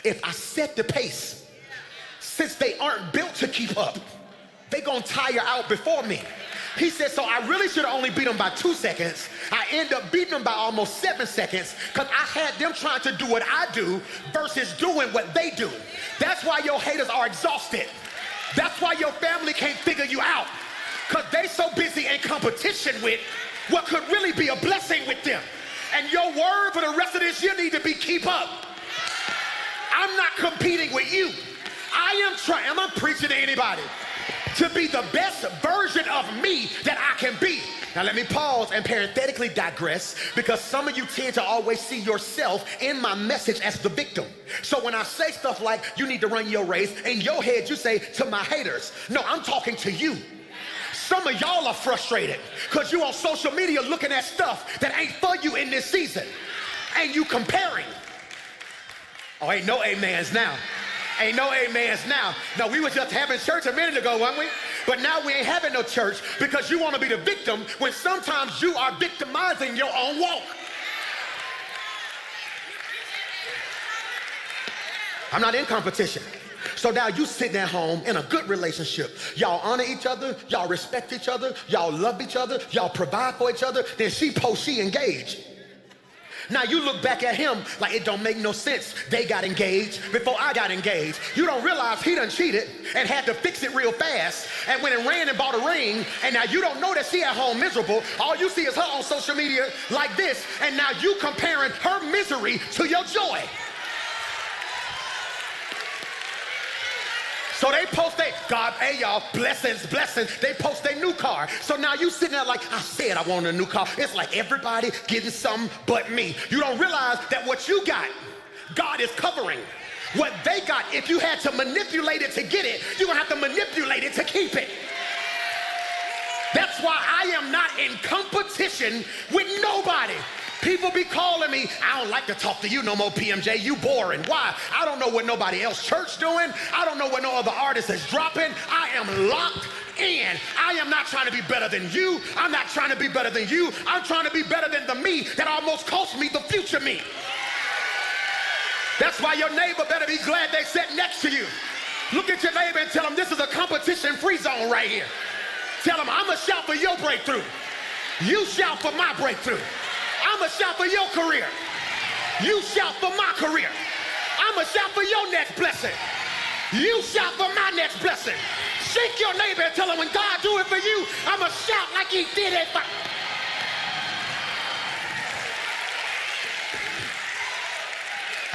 if I set the pace, since they aren't built to keep up, they gonna tire out before me. He said, so I really should have only beat them by 2 seconds. I end up beating them by almost 7 seconds because I had them trying to do what I do versus doing what they do. That's why your haters are exhausted. That's why your family can't figure you out, because they so busy in competition with what could really be a blessing with them. And your word for the rest of this year need to be keep up. I'm not competing with you. I am trying, am I preaching to anybody? To be the best version of me that I can be. Now let me pause and parenthetically digress, because some of you tend to always see yourself in my message as the victim. So when I say stuff like, you need to run your race, in your head you say, to my haters. No, I'm talking to you. Some of y'all are frustrated because you on social media looking at stuff that ain't for you in this season. And you comparing. Oh, ain't no amens now. Ain't no amens now. No, we were just having church a minute ago, weren't we? But now we ain't having no church because you want to be the victim when sometimes you are victimizing your own walk. I'm not in competition. So now you sitting at home in a good relationship. Y'all honor each other, y'all respect each other, y'all love each other, y'all provide for each other. Then she posts she engaged. Now you look back at him like it don't make no sense. They got engaged before I got engaged. You don't realize he done cheated and had to fix it real fast and went and ran and bought a ring, and now you don't know that she at home miserable. All you see is her on social media like this, and now you comparing her misery to your joy. So they post God, hey y'all, blessings, blessings. They post their new car. So now you sitting there like, I said I wanted a new car. It's like everybody getting something but me. You don't realize that what you got, God is covering. What they got, if you had to manipulate it to get it, you're gonna have to manipulate it to keep it. That's why I am not in competition with nobody. People be calling me, I don't like to talk to you no more, PMJ, you boring. Why? I don't know what nobody else church doing. I don't know what no other artist is dropping. I am locked in. I am not trying to be better than you. I'm not trying to be better than you. I'm trying to be better than the me that almost cost me the future me. That's why your neighbor better be glad they sat next to you. Look at your neighbor and tell them this is a competition-free zone right here. Tell them, I'm gonna shout for your breakthrough. You shout for my breakthrough. I'm gonna shout for your career. You shout for my career. I'm gonna shout for your next blessing. You shout for my next blessing. Shake your neighbor and tell him when God do it for you, I'm gonna shout like he did it for...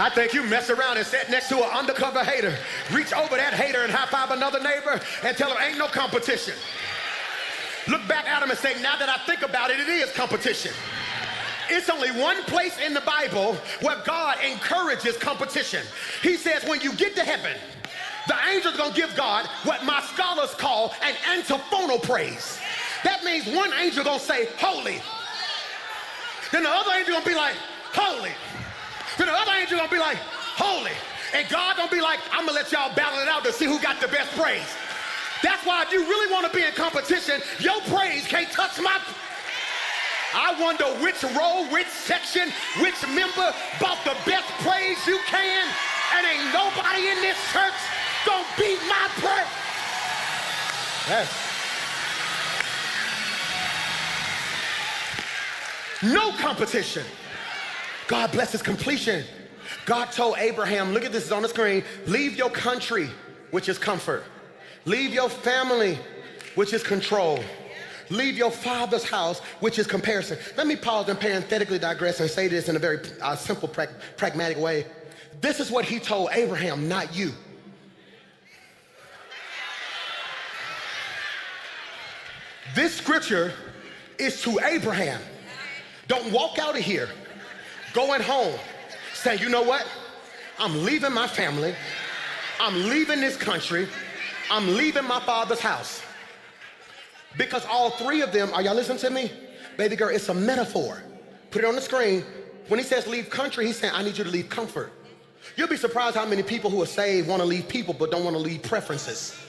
I think you mess around and sit next to an undercover hater. Reach over that hater and high five another neighbor and tell him ain't no competition. Look back at him and say, now that I think about it, it is competition. It's only one place in the Bible where God encourages competition. He says when you get to heaven, the angels gonna give God what my scholars call an antiphonal praise. That means one angel gonna say, holy. Then the other angel gonna be like, holy. Then the other angel gonna be like, holy. And God gonna be like, I'm gonna let y'all battle it out to see who got the best praise. That's why if you really wanna be in competition, your praise can't touch my... I wonder which row, which section, which member bought the best praise you can, and ain't nobody in this church gonna beat my praise. Yes. No competition. God blesses completion. God told Abraham, look at this, it's on the screen, leave your country, which is comfort. Leave your family, which is control. Leave your father's house, which is comparison. Let me pause and parenthetically digress and say this in a very simple, pragmatic way. This is what he told Abraham, not you. This scripture is to Abraham. Don't walk out of here, going home, saying, you know what? I'm leaving my family. I'm leaving this country. I'm leaving my father's house. Because all three of them, are y'all listening to me? Baby girl, it's a metaphor. Put it on the screen. When he says leave country, he's saying, I need you to leave comfort. You'll be surprised how many people who are saved want to leave people but don't want to leave preferences.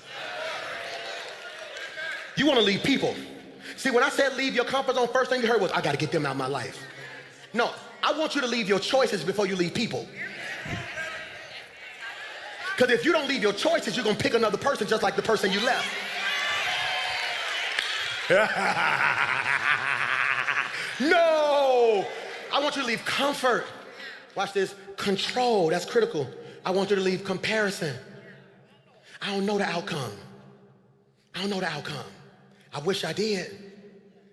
You want to leave people. See, when I said leave your comfort zone, first thing you heard was, I got to get them out of my life. No, I want you to leave your choices before you leave people. Because if you don't leave your choices, you're going to pick another person just like the person you left. No! I want you to leave comfort. Watch this. Control. That's critical. I want you to leave comparison. I don't know the outcome. I don't know the outcome. I wish I did.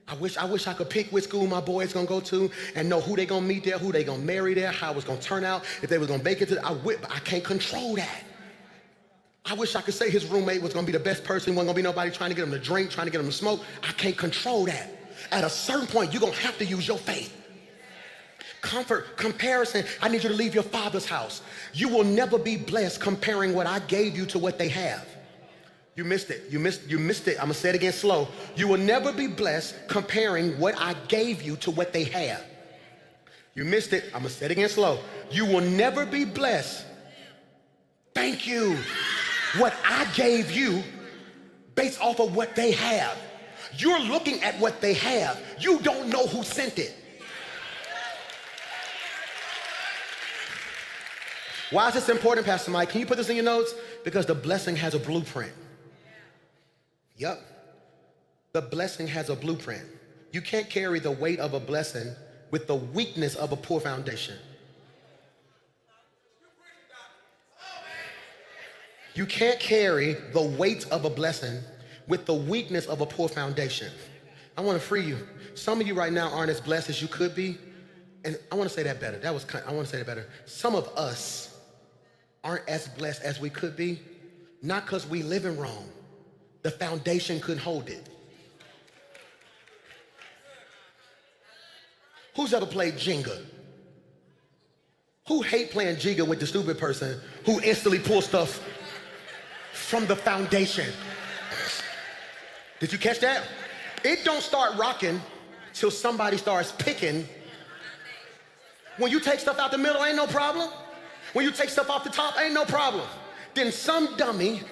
I wish I could pick which school my boy's gonna go to and know who they gonna meet there, who they gonna marry there, how it's gonna turn out, if they was gonna make it to. But I can't control that. I wish I could say his roommate was gonna be the best person, wasn't gonna be nobody trying to get him to drink, trying to get him to smoke. I can't control that. At a certain point, you're gonna have to use your faith. Comfort, comparison. I need you to leave your father's house. You will never be blessed comparing what I gave you to what they have. You missed it. You missed it. I'm gonna say it again slow. You will never be blessed comparing what I gave you to what they have. You missed it. I'm gonna say it again slow. You will never be blessed. Thank you. What I gave you based off of what they have. You're looking at what they have. You don't know who sent it. Why is this important, Pastor Mike? Can you put this in your notes? Because the blessing has a blueprint. Yep. The blessing has a blueprint. You can't carry the weight of a blessing with the weakness of a poor foundation. You can't carry the weight of a blessing with the weakness of a poor foundation. I want to free you. Some of you right now aren't as blessed as you could be. And I want to say that better. I want to say that better. Some of us aren't as blessed as we could be, not because we living wrong. The foundation couldn't hold it. Who's ever played Jenga? Who hate playing Jenga with the stupid person who instantly pulls stuff from the foundation? Did you catch that? It don't start rocking till somebody starts picking. When you take stuff out the middle, ain't no problem. When you take stuff off the top, ain't no problem. Then some dummy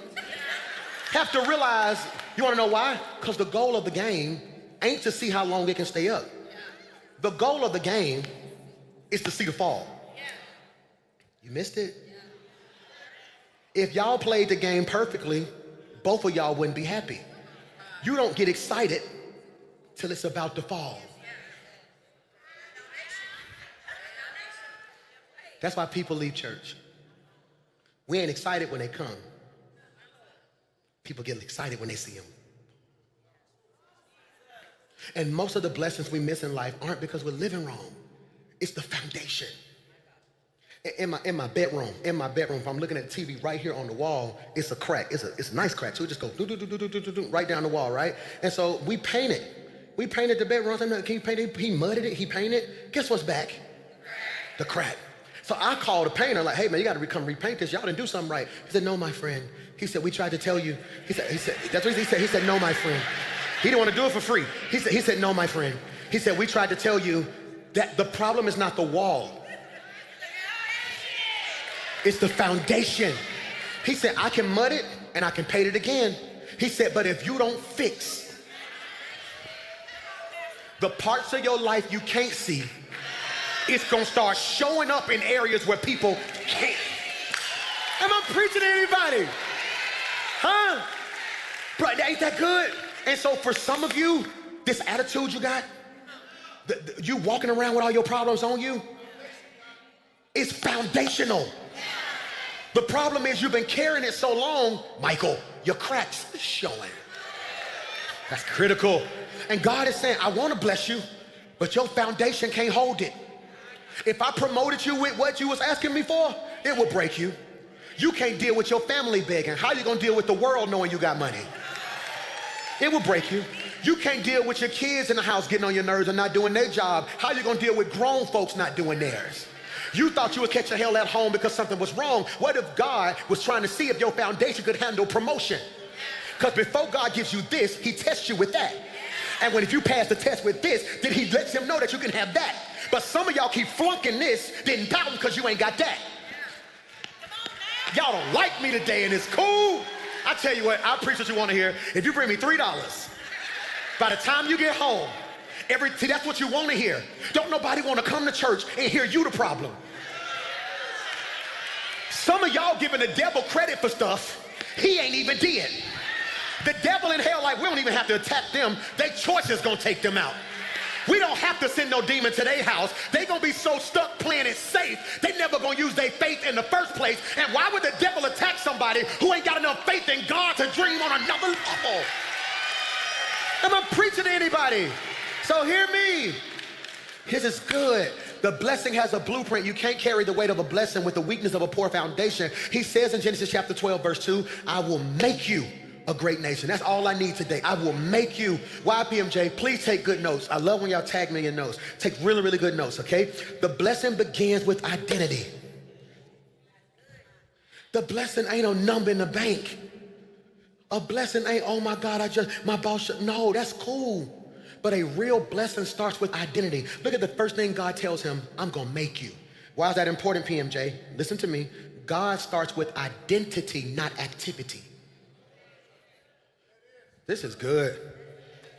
have to realize, you wanna know why? Because the goal of the game ain't to see how long it can stay up. The goal of the game is to see the fall. You missed it? If y'all played the game perfectly, both of y'all wouldn't be happy. You don't get excited till it's about to fall. That's why people leave church. We ain't excited when they come. People get excited when they see them. And most of the blessings we miss in life aren't because we're living wrong. It's the foundation. In my bedroom, if I'm looking at the TV right here on the wall, it's a crack. It's a nice crack. So it just goes right down the wall, right? And so we painted. We painted the bedroom. I said, can you paint it? He mudded it. He painted. Guess what's back? The crack. So I called the painter, like, hey man, you gotta come repaint this. Y'all didn't do something right. He said, no, my friend. He said, we tried to tell you. He said, that's what he said. He said, no, my friend. He didn't want to do it for free. He said, no, my friend. He said, we tried to tell you that the problem is not the wall. It's the foundation. He said, I can mud it and I can paint it again. He said, but if you don't fix the parts of your life you can't see, it's gonna start showing up in areas where people can't. Am I preaching to anybody? Huh? Bro, ain't that good? And so for some of you, this attitude you got, you walking around with all your problems on you, it's foundational. The problem is you've been carrying it so long, Michael, your cracks are showing. That's critical. And God is saying, I wanna bless you, but your foundation can't hold it. If I promoted you with what you was asking me for, it would break you. You can't deal with your family begging. How you gonna deal with the world knowing you got money? It will break you. You can't deal with your kids in the house getting on your nerves and not doing their job. How you gonna deal with grown folks not doing theirs? You thought you would catch a hell at home because something was wrong. What if God was trying to see if your foundation could handle promotion? Because before God gives you this, he tests you with that. And if you pass the test with this, then he lets him know that you can have that. But some of y'all keep flunking this, then pouting because you ain't got that. Y'all don't like me today and it's cool. I tell you what, I'll preach what you want to hear. If you bring me $3, by the time you get home, see, that's what you want to hear. Don't nobody want to come to church and hear you the problem. Some Some of y'all giving the devil credit for stuff he ain't even did. The devil in hell, like, we don't even have to attack them. Their choice is gonna take them out. We don't have to send no demon to their house. They gonna be so stuck playing it safe, they never gonna use their faith in the first place. And why would the devil attack somebody who ain't got enough faith in God to dream on another level? Am I preaching to anybody? So hear me. This is good. The blessing has a blueprint. You can't carry the weight of a blessing with the weakness of a poor foundation. He says in Genesis chapter 12, verse 2, I will make you a great nation. That's all I need today. I will make you. YPMJ, please take good notes. I love when y'all tag me in notes. Take really, really good notes, okay? The blessing begins with identity. The blessing ain't a number in the bank. A blessing ain't, oh my God, my boss, no, that's cool. But a real blessing starts with identity. Look at the first thing God tells him, I'm gonna make you. Why is that important, PMJ? Listen to me. God starts with identity, not activity. This is good.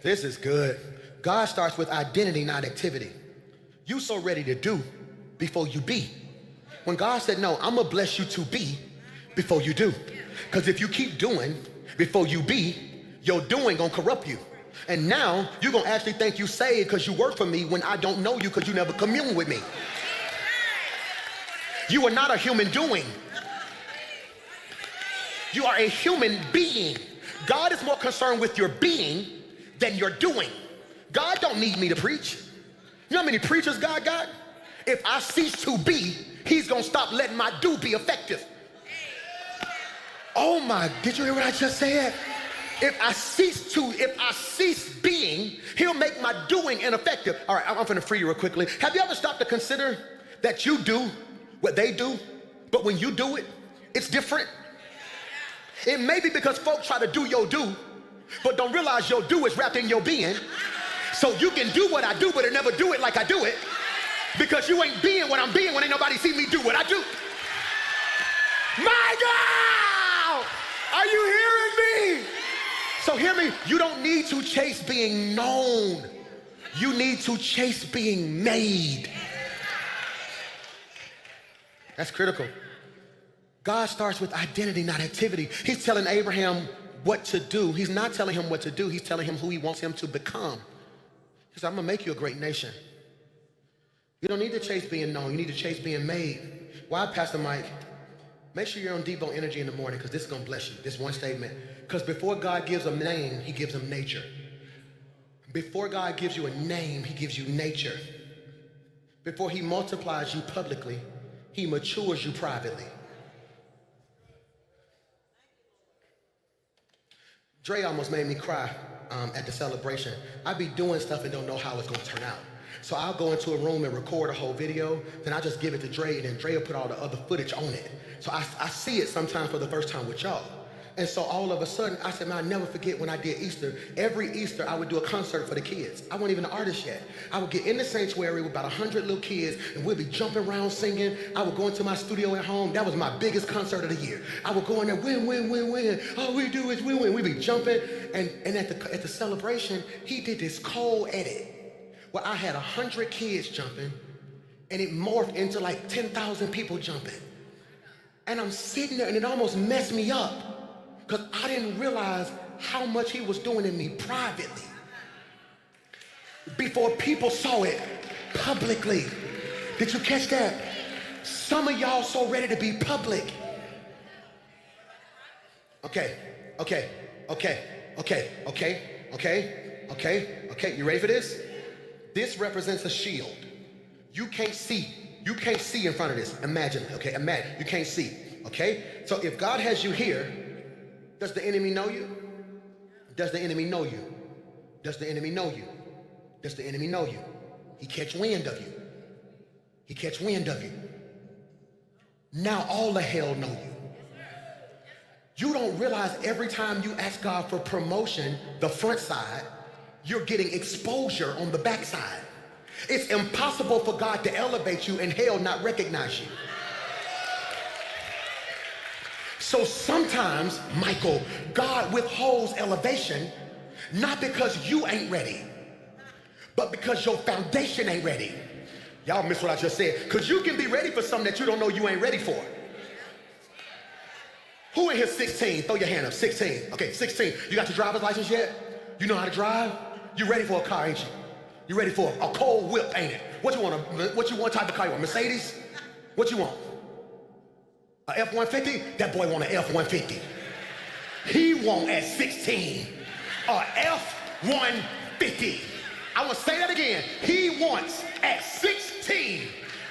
This is good. God starts with identity, not activity. You so ready to do before you be. When God said, no, I'm gonna bless you to be before you do. Because if you keep doing before you be, your doing gonna corrupt you. And now you're gonna actually think you saved because you work for me when I don't know you because you never commune with me. You are not a human doing. You are a human being. God is more concerned with your being than your doing. God don't need me to preach. You know how many preachers God got? If I cease to be, he's gonna stop letting my do be effective. Oh my, did you hear what I just said? If I cease being, he'll make my doing ineffective. All right, I'm gonna free you real quickly. Have you ever stopped to consider that you do what they do, but when you do it, it's different? It may be because folks try to do your do, but don't realize your do is wrapped in your being. So you can do what I do, but never do it like I do it, because you ain't being what I'm being when ain't nobody see me do what I do. My God! Are you hearing me? So hear me, you don't need to chase being known. You need to chase being made. That's critical. God starts with identity, not activity. He's telling Abraham what to do. He's not telling him what to do. He's telling him who he wants him to become. He said, I'm gonna make you a great nation. You don't need to chase being known. You need to chase being made. Why, Pastor Mike? Make sure you're on Debo Energy in the morning, because this is gonna bless you, this one statement. Because before God gives a name, he gives them nature. Before God gives you a name, he gives you nature. Before he multiplies you publicly, he matures you privately. Dre almost made me cry at the celebration. I be doing stuff and don't know how it's gonna turn out. So I'll go into a room and record a whole video, then I just give it to Dre, and then Dre will put all the other footage on it. So I see it sometimes for the first time with y'all. And so all of a sudden, I said, man, I'll never forget when I did Easter. Every Easter, I would do a concert for the kids. I wasn't even an artist yet. I would get in the sanctuary with about 100 little kids, and we'd be jumping around singing. I would go into my studio at home. That was my biggest concert of the year. I would go in there, win, win, win, win. All we do is win, win. We'd be jumping. And at the celebration, he did this cold edit where I had 100 kids jumping, and it morphed into like 10,000 people jumping. And I'm sitting there, and it almost messed me up, because I didn't realize how much he was doing in me privately before people saw it publicly. Did you catch that? Some of y'all so ready to be public. Okay. You ready for this? This represents a shield. You can't see. You can't see in front of this. Imagine, okay? Imagine. You can't see, okay? So if God has you here, does the enemy know you? Does the enemy know you? Does the enemy know you? Does the enemy know you? He catch wind of you. He catch wind of you. Now all the hell know you. You don't realize every time you ask God for promotion, the front side, you're getting exposure on the back side. It's impossible for God to elevate you and hell not recognize you. So sometimes, Michael, God withholds elevation, not because you ain't ready, but because your foundation ain't ready. Y'all miss what I just said. Because you can be ready for something that you don't know you ain't ready for. Who in here 16? Throw your hand up, 16. Okay, 16. You got your driver's license yet? You know how to drive? You ready for a car, ain't you? You ready for a cold whip, ain't it? What you want type of car you want? Mercedes? What you want? A F-150? That boy want an F-150. He want at 16 a F-150. I want to say that again. He wants at 16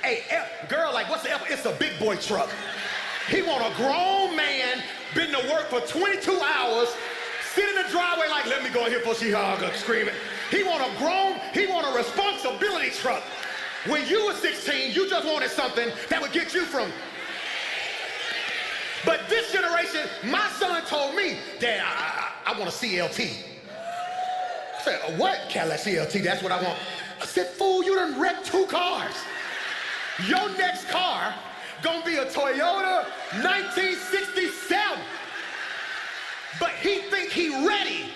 a girl, like what's the F? It's a big boy truck. He want a grown man, been to work for 22 hours, sit in the driveway like, let me go in here before she hug up screaming. He want a responsibility truck. When you were 16, you just wanted something that would get you from. But this generation, my son told me, Dad, I want a CLT. I said, what? Cadillac CLT, that's what I want. I said, fool, you done wrecked 2 cars. Your next car gonna be a Toyota 1967. But he think he ready.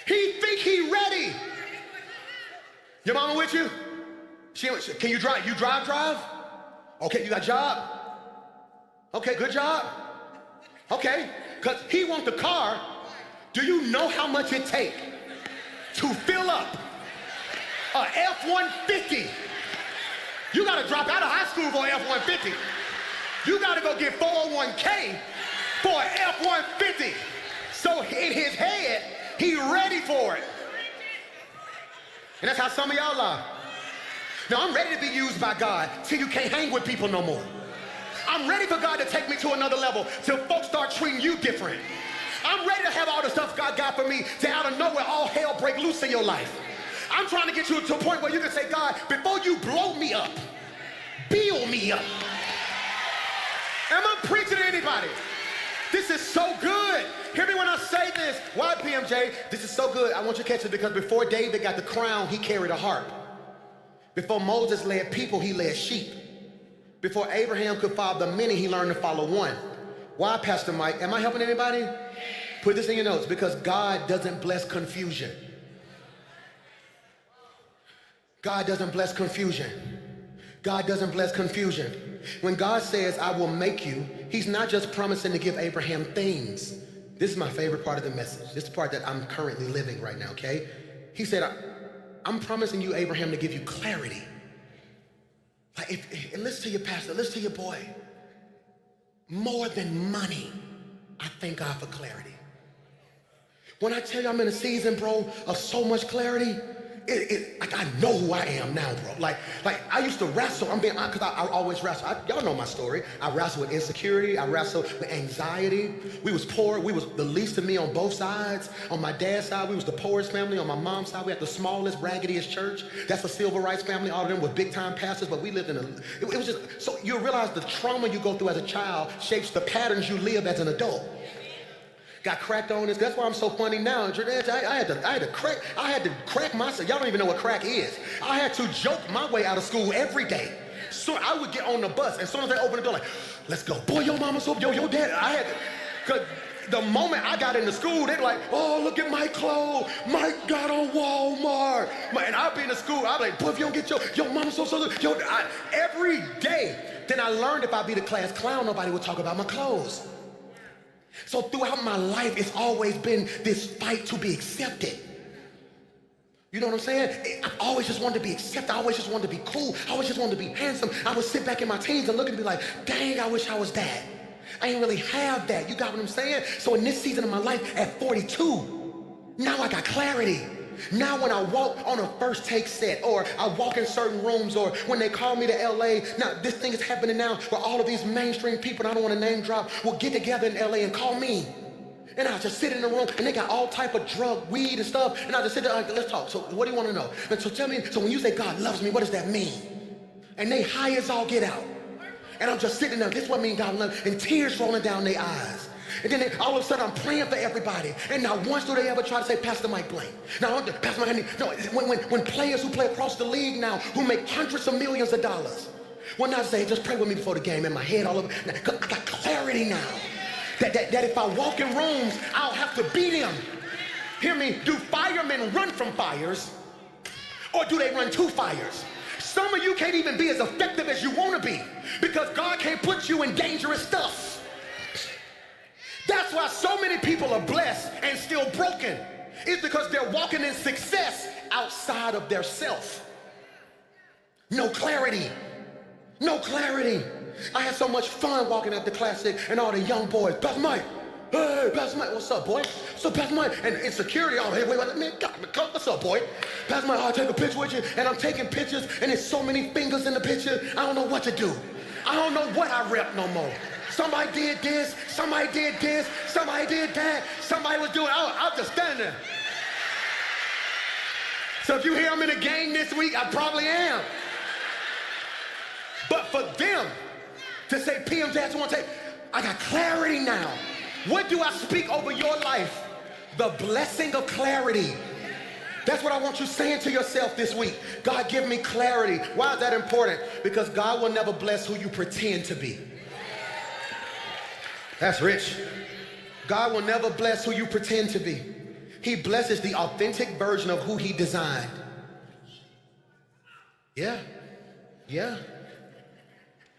He think he ready. Your mama with you? Can you drive? You drive? Okay, you got a job? Okay, good job. Okay, because he want the car. Do you know how much it take to fill up a F-150? You gotta drop out of high school for an F-150. You gotta go get 401k for an F-150. So in his head, he ready for it. And that's how some of y'all are. Now I'm ready to be used by God till you can't hang with people no more. I'm ready for God to take me to another level till folks start treating you different. I'm ready to have all the stuff God got for me to out of nowhere all hell break loose in your life. I'm trying to get you to a point where you can say, God, before you blow me up, build me up. Am I preaching to anybody? This is so good. Hear me when I say this. Why, PMJ? This is so good. I want you to catch it because before David got the crown, he carried a harp. Before Moses led people, he led sheep. Before Abraham could follow the many, he learned to follow one. Why, Pastor Mike? Am I helping anybody? Put this in your notes, because God doesn't bless confusion. God doesn't bless confusion. God doesn't bless confusion. When God says, I will make you, he's not just promising to give Abraham things. This is my favorite part of the message. This is the part that I'm currently living right now, okay? He said, I'm promising you, Abraham, to give you clarity. Like, listen to your pastor, listen to your boy. More than money, I thank God for clarity. When I tell you I'm in a season, bro, of so much clarity, like I know who I am now, bro. Like I used to wrestle. I'm being honest, because I always wrestle. Y'all know my story. I wrestle with insecurity. I wrestle with anxiety. We was poor. We was the least of me on both sides. On my dad's side, we was the poorest family. On my mom's side, we had the smallest, raggediest church. That's a civil rights family. All of them were big time pastors, but we lived in it was just, so you realize the trauma you go through as a child shapes the patterns you live as an adult. Got cracked on this. That's why I'm so funny now. I had to crack myself. Y'all don't even know what crack is. I had to joke my way out of school every day. So I would get on the bus, and as soon as they open the door, like, let's go. Boy, your mama's so, your dad. I had to, because the moment I got into school, they're like, oh, look at Mike clothes. Mike got on Walmart. And I'd be in the school, I'd be like, boy, if you don't get your mama so, every day. Then I learned if I be the class clown, nobody would talk about my clothes. So throughout my life, it's always been this fight to be accepted. You know what I'm saying? I always just wanted to be accepted. I always just wanted to be cool. I always just wanted to be handsome. I would sit back in my teens and look and be like, dang, I wish I was that. I ain't really have that. You got what I'm saying? So in this season of my life at 42, now I got clarity. Now when I walk on a first take set, or I walk in certain rooms, or when they call me to LA, now this thing is happening now where all of these mainstream people, and I don't want to name drop, will get together in LA and call me. And I just sit in the room, and they got all type of drug, weed and stuff, and I just sit there, like, let's talk. So what do you want to know? And so tell me, so when you say God loves me, what does that mean? And they high as all get out. And I'm just sitting there, this is what I mean God loves me, and tears rolling down their eyes. And then all of a sudden I'm praying for everybody. And not once do they ever try to say, Pastor Mike Blank. Now, Pastor Mike, no, when players who play across the league now, who make hundreds of millions of dollars, when I say, just pray with me before the game, in my head all over, I got clarity now. That if I walk in rooms, I'll have to beat them. Hear me, do firemen run from fires, or do they run to fires? Some of you can't even be as effective as you want to be, because God can't put you in dangerous stuff. so many people are blessed and still broken is because they're walking in success outside of their self. No clarity. No clarity. I had so much fun walking at the Classic and all the young boys. Pastor Mike. Hey, Pastor Mike, what's up, boy? What's up, Pastor Mike? And insecurity, oh, hey, wait, man, God, what's up, boy? Pastor Mike, I'll take a picture with you, and I'm taking pictures, and there's so many fingers in the picture, I don't know what to do. I don't know what I rep no more. Somebody did this, somebody did this, somebody did that, somebody was doing, I'll just stand there. So if you hear I'm in a gang this week, I probably am. But for them to say, PMJ, I just want to take, I got clarity now. What do I speak over your life? The blessing of clarity. That's what I want you saying to yourself this week. God, give me clarity. Why is that important? Because God will never bless who you pretend to be. That's rich. God will never bless who you pretend to be. He blesses the authentic version of who he designed. Yeah.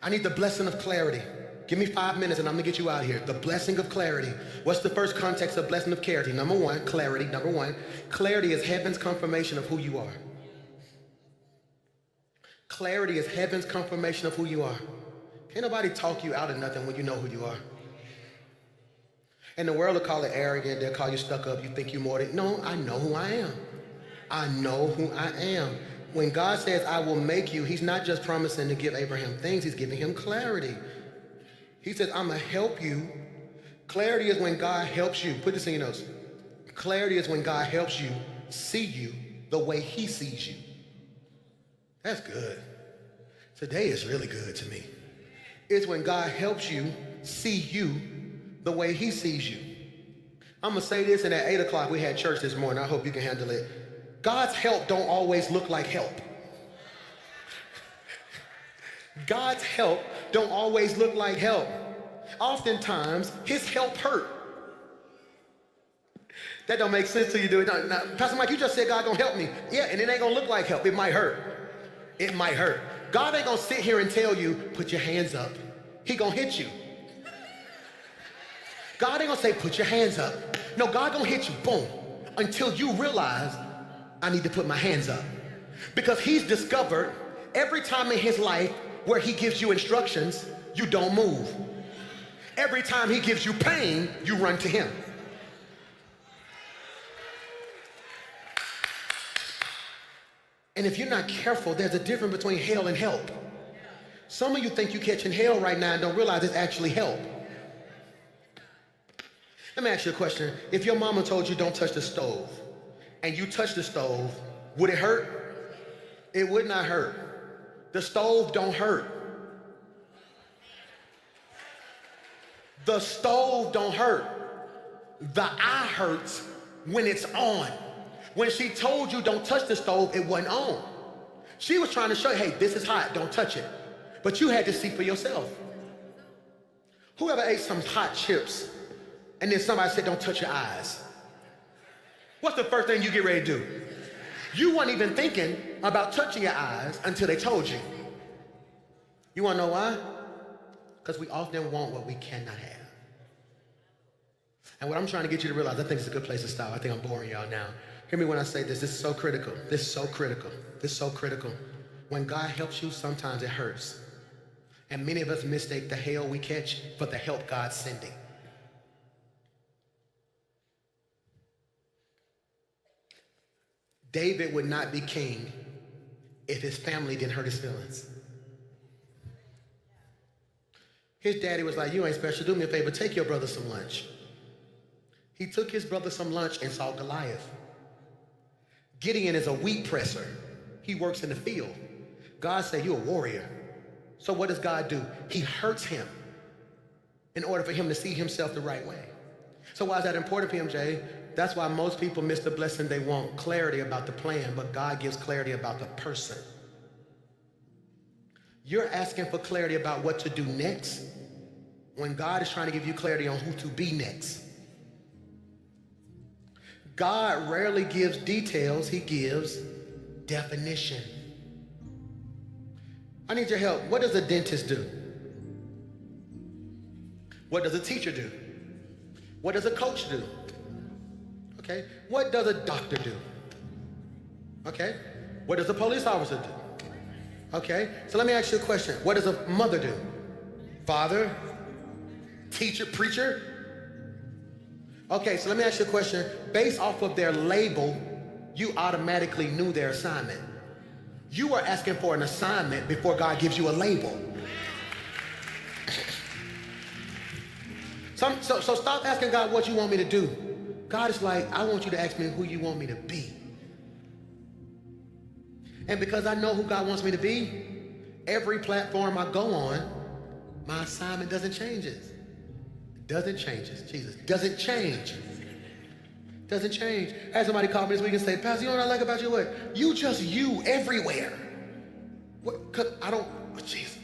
I need the blessing of clarity. Give me 5 minutes and I'm gonna get you out of here. The blessing of clarity. What's the first context of blessing of clarity? Number one, clarity. Number one, clarity is heaven's confirmation of who you are. Clarity is heaven's confirmation of who you are. Can't nobody talk you out of nothing when you know who you are. And the world will call it arrogant. They'll call you stuck up. You think you're more than, no, I know who I am. I know who I am. When God says, I will make you, he's not just promising to give Abraham things, he's giving him clarity. He says, I'm gonna help you. Clarity is when God helps you. Put this in your notes. Clarity is when God helps you see you the way he sees you. That's good. Today is really good to me. It's when God helps you see you the way he sees you. I'm gonna say this, and at 8 o'clock we had church this morning. I hope you can handle it. God's help don't always look like help. God's help don't always look like help. Oftentimes, his help hurt. That don't make sense to you, do it? No, Pastor Mike, you just said God gonna help me. Yeah, and it ain't gonna look like help. It might hurt. It might hurt. God ain't gonna sit here and tell you, put your hands up. He gonna hit you. God ain't gonna say, put your hands up. No, God gonna hit you, boom, until you realize, I need to put my hands up. Because he's discovered every time in his life where he gives you instructions, you don't move. Every time he gives you pain, you run to him. And if you're not careful, there's a difference between hell and help. Some of you think you're catching hell right now and don't realize it's actually help. Let me ask you a question. If your mama told you don't touch the stove, and you touch the stove, would it hurt? It would not hurt. The stove don't hurt. The stove don't hurt. The eye hurts when it's on. When she told you don't touch the stove, it wasn't on. She was trying to show you, hey, this is hot, don't touch it. But you had to see for yourself. Whoever ate some hot chips and then somebody said, don't touch your eyes? What's the first thing you get ready to do? You weren't even thinking about touching your eyes until they told you. You wanna know why? Because we often want what we cannot have. And what I'm trying to get you to realize, I think it's a good place to stop. I think I'm boring y'all now. Hear me when I say this. This is so critical. This is so critical. This is so critical. When God helps you, sometimes it hurts. And many of us mistake the hell we catch for the help God's sending. David would not be king if his family didn't hurt his feelings. His daddy was like, you ain't special, do me a favor, take your brother some lunch. He took his brother some lunch and saw Goliath. Gideon is a wheat presser. He works in the field. God said, you're a warrior. So what does God do? He hurts him in order for him to see himself the right way. So why is that important, PMJ? That's why most people miss the blessing. They want clarity about the plan, but God gives clarity about the person. You're asking for clarity about what to do next when God is trying to give you clarity on who to be next. God rarely gives details, he gives definition. I need your help. What does a dentist do? What does a teacher do? What does a coach do? Okay. What does a doctor do? Okay. What does a police officer do? Okay. So let me ask you a question. What does a mother do? Father? Teacher? Preacher? Okay, so let me ask you a question. Based off of their label, you automatically knew their assignment. You were asking for an assignment before God gives you a label. So stop asking God what you want me to do. God is like, I want you to ask me who you want me to be. And because I know who God wants me to be, every platform I go on, my assignment doesn't change. Doesn't change. Jesus. Doesn't change. Doesn't change. I had somebody call me this week and say, Pastor, you know what I like about you? What? You just you everywhere. What? Cause I don't, Jesus.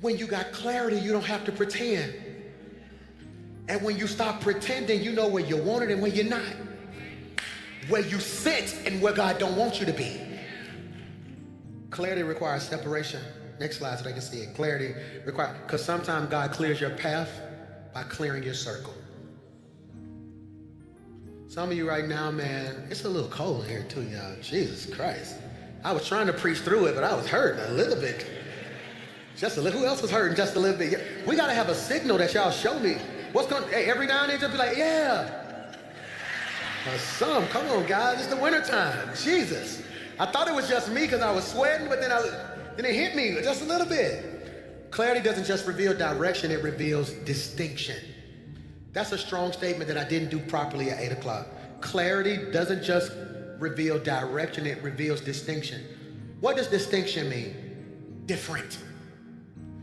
When you got clarity, you don't have to pretend. And when you stop pretending, you know where you're wanted and where you're not. Where you sit and where God don't want you to be. Clarity requires separation. Next slide so they can see it. Clarity requires, because sometimes God clears your path by clearing your circle. Some of you right now, man, it's a little cold here too, y'all. Jesus Christ. I was trying to preach through it, but I was hurting a little bit. Just a little. Who else was hurting just a little bit? We got to have a signal that y'all show me. What's going, hey, every now and then just be like, yeah. Come on, guys, it's the wintertime. Jesus. I thought it was just me because I was sweating, but then it hit me just a little bit. Clarity doesn't just reveal direction, it reveals distinction. That's a strong statement that I didn't do properly at 8 o'clock. Clarity doesn't just reveal direction, it reveals distinction. What does distinction mean? Different.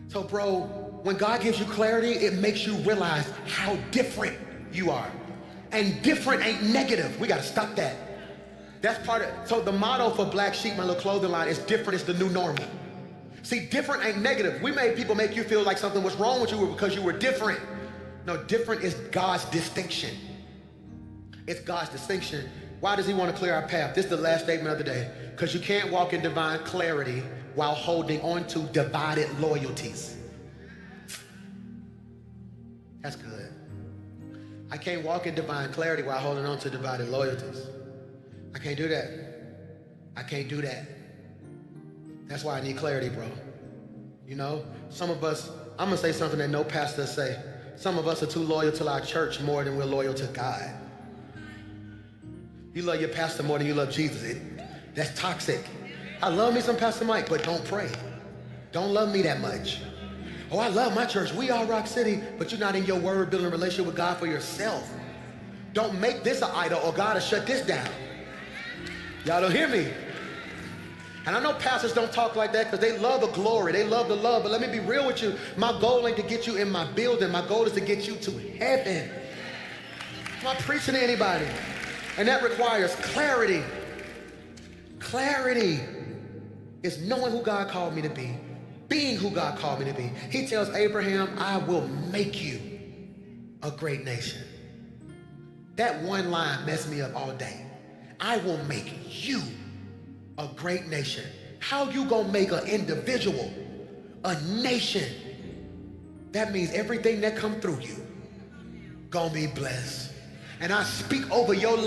So bro, when God gives you clarity, it makes you realize how different you are. And different ain't negative. We gotta stop that. That's part of, so the motto for Black Sheep, my little clothing line, is different is the new normal. See, different ain't negative. We made people make you feel like something was wrong with you because you were different. No, different is God's distinction. It's God's distinction. Why does he want to clear our path? This is the last statement of the day. Because you can't walk in divine clarity while holding on to divided loyalties. That's good. I can't walk in divine clarity while holding on to divided loyalties. I can't do that. I can't do that. That's why I need clarity, bro. You know, some of us, I'm gonna say something that no pastor say. Some of us are too loyal to our church more than we're loyal to God. You love your pastor more than you love Jesus. That's toxic. I love me some Pastor Mike, but don't pray. Don't love me that much. Oh, I love my church. We are Rock City, but you're not in your word building a relationship with God for yourself. Don't make this an idol or God will shut this down. Y'all don't hear me? And I know pastors don't talk like that because they love the glory. They love the love. But let me be real with you. My goal ain't to get you in my building. My goal is to get you to heaven. I'm not preaching to anybody. And that requires clarity. Clarity is knowing who God called me to be. Being who God called me to be. He tells Abraham, I will make you a great nation. That one line messed me up all day. I will make you a great nation. How you gonna make an individual a nation? That means everything that come through you gonna be blessed. And I speak over your life.